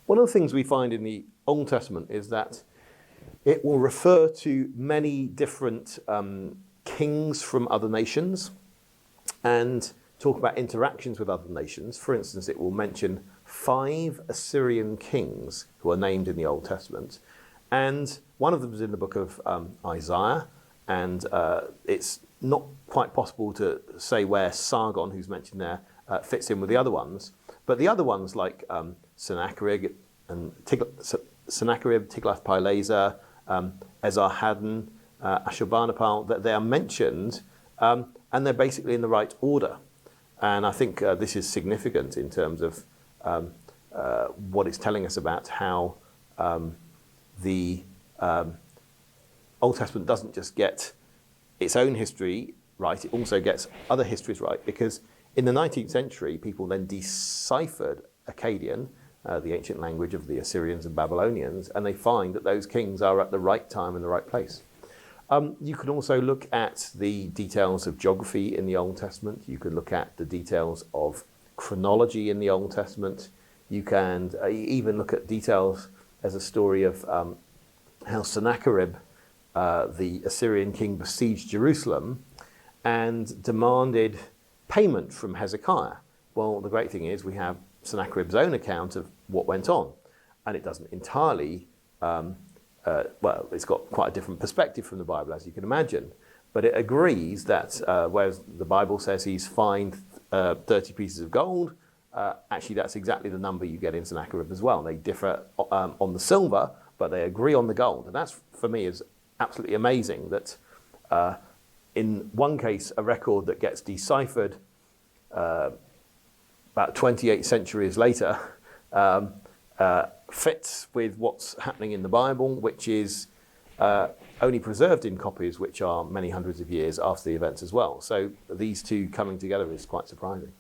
One of the things we find in the Old Testament is that it will refer to many different kings from other nations and talk about interactions with other nations. For instance, it will mention 5 Assyrian kings who are named in the Old Testament. And one of them is in the book of Isaiah. And it's not quite possible to say where Sargon, who's mentioned there, fits in with the other ones. But the other ones like Sennacherib, Tiglath-Pileser, Esarhaddon, Ashurbanipal, that they are mentioned, and they're basically in the right order. And I think this is significant in terms of what it's telling us about how the Old Testament doesn't just get its own history right, it also gets other histories right, because in the 19th century, people then deciphered Akkadian, the ancient language of the Assyrians and Babylonians, and they find that those kings are at the right time in the right place. You can also look at the details of geography in the Old Testament. You can look at the details of chronology in the Old Testament. You can even look at details as a story of how Sennacherib, the Assyrian king, besieged Jerusalem and demanded payment from Hezekiah. Well, the great thing is we have Sennacherib's own account of what went on, and it doesn't entirely, well, it's got quite a different perspective from the Bible, as you can imagine, but it agrees that whereas the Bible says he's fined 30 pieces of gold, actually that's exactly the number you get in Sennacherib as well. They differ on the silver, but they agree on the gold, and that's, for me, is absolutely amazing that in one case, a record that gets deciphered about 28 centuries later fits with what's happening in the Bible, which is only preserved in copies which are many hundreds of years after the events as well. So these two coming together is quite surprising.